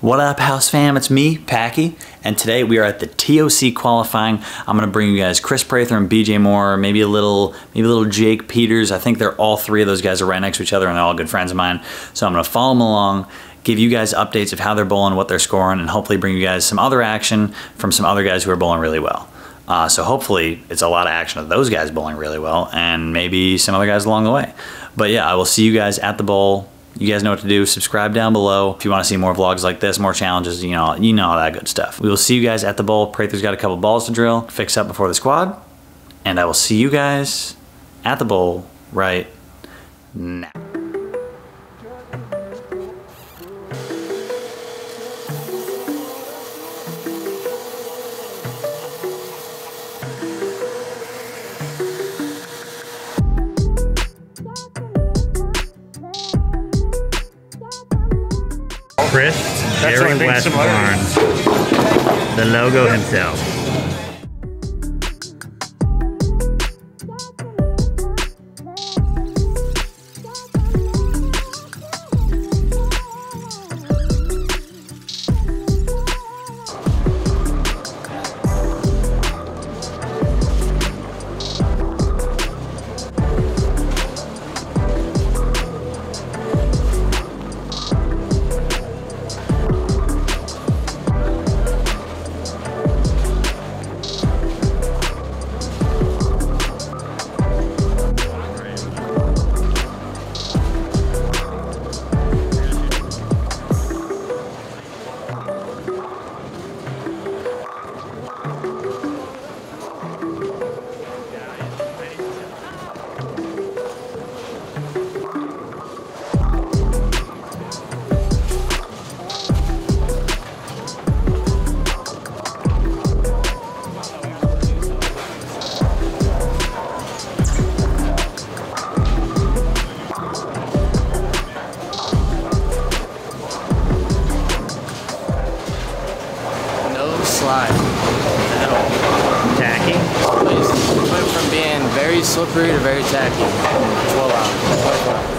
What up, house fam? It's me, Packy, and today we are at the TOC qualifying. I'm gonna bring you guys Chris Prather and BJ Moore, maybe a little Jake Peters. I think they're all three of those guys are right next to each other, and they're all good friends of mine. So I'm gonna follow them along, give you guys updates of how they're bowling, what they're scoring, and hopefully bring you guys some other action from some other guys who are bowling really well. So hopefully it's a lot of action of those guys bowling really well, and maybe some other guys along the way. But yeah, I will see you guys at the bowl. You guys know what to do. Subscribe down below if you want to see more vlogs like this, more challenges, you know all that good stuff. We will see you guys at the bowl. Prather's got a couple balls to drill, fix up before the squad, and I will see you guys at the bowl right now. Chris, Jerry Westbarn, the logo himself. Slide at all. Tacky? It went from being very slippery to very tacky in 12 hours.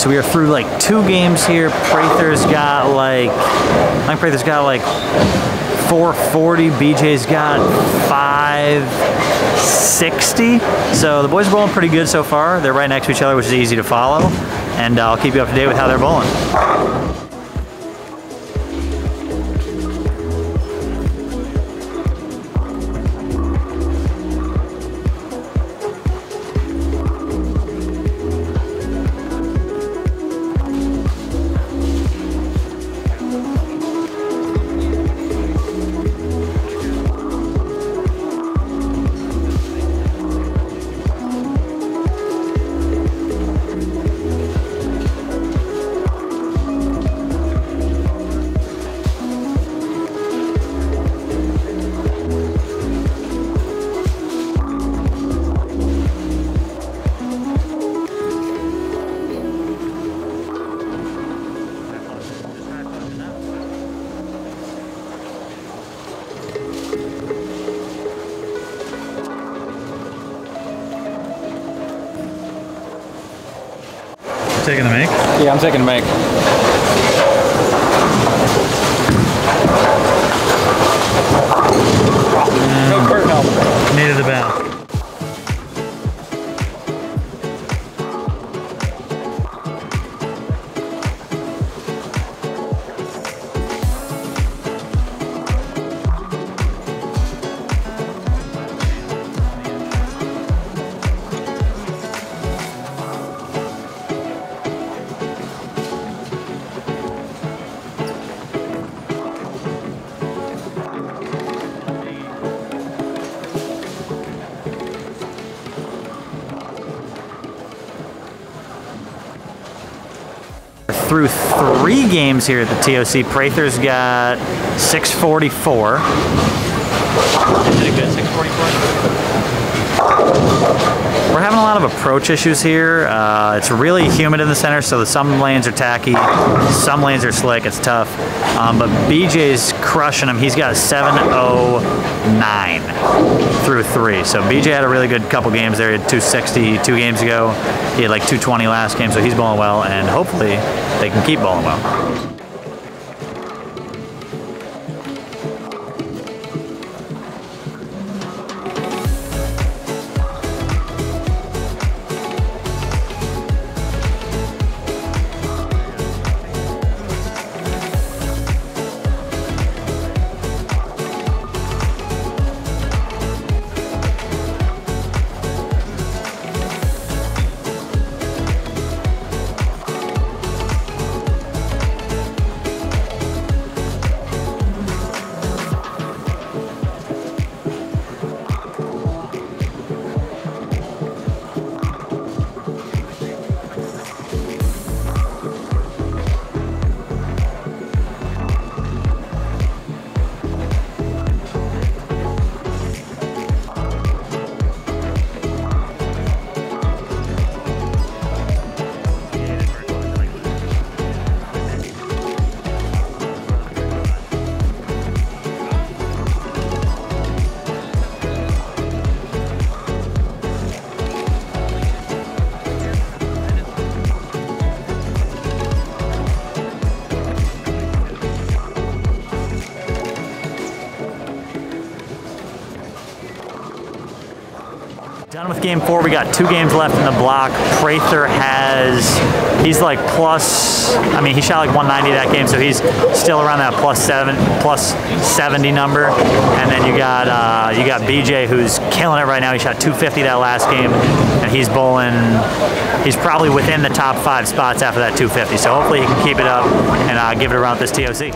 so we are through like 2 games here. Prather's got like, I think Prather's got like 440. BJ's got 560. So the boys are bowling pretty good so far. They're right next to each other, which is easy to follow. And I'll keep you up to date with how they're bowling. Taking the make? Yeah, I'm taking the make. No curtain help. Needed the bow. Through 3 games here at the TOC. Prather's got 644. Is it a good 644? We're having a lot of approach issues here. It's really humid in the center, so some lanes are tacky, some lanes are slick. It's tough. But BJ's crushing him. He's got 709 through 3. So BJ had a really good couple games there. He had 260 2 games ago. He had like 220 last game, so he's bowling well, and hopefully they can keep bowling well. Done with game 4. We got 2 games left in the block. Prather he's like plus, I mean, he shot like 190 that game, so he's still around that plus 70 number. And then you got BJ, who's killing it right now. He shot 250 that last game, and he's bowling, he's probably within the top 5 spots after that 250. So hopefully he can keep it up and give it around this TOC.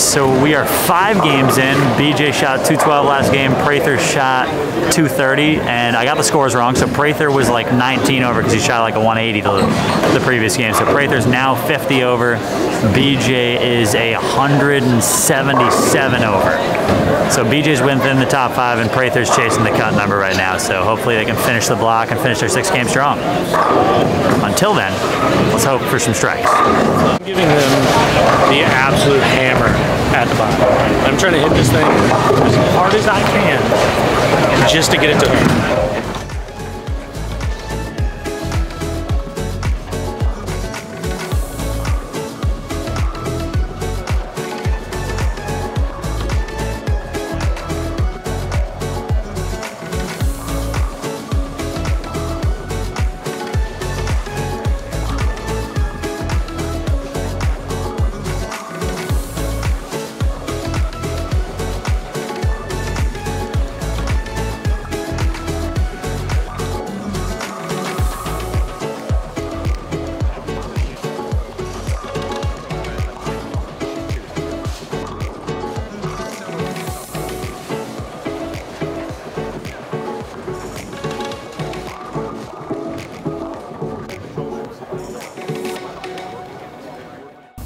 So we are 5 games in. BJ shot 212 last game. Prather shot 230, and I got the scores wrong. So Prather was like 19 over because he shot like a 180 the previous game. So Prather's now 50 over. BJ is 177 over. So BJ's within the top 5, and Prather's chasing the cut number right now. So hopefully they can finish the block and finish their 6 game strong. Until then, let's hope for some strikes. I'm giving them the absolute hammer at the bottom. I'm trying to hit this thing as hard as I can just to get it to him.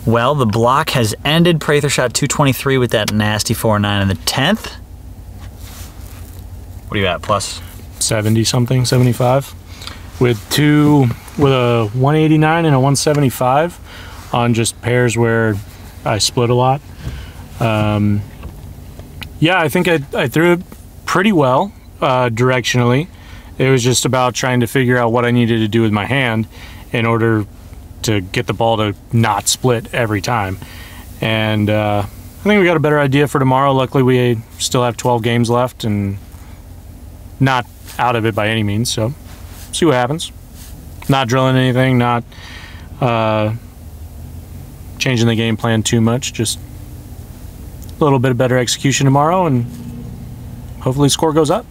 Well, the block has ended. Prather shot 223 with that nasty 4-9 in the 10th. What are you at, plus? 70 something, 75. With a 189 and a 175 on just pairs where I split a lot. Yeah, I think I threw it pretty well directionally. It was just about trying to figure out what I needed to do with my hand in order to get the ball to not split every time. And I think we got a better idea for tomorrow. Luckily, we still have 12 games left and not out of it by any means, so see what happens. Not drilling anything, not changing the game plan too much, just a little bit of better execution tomorrow, and hopefully the score goes up.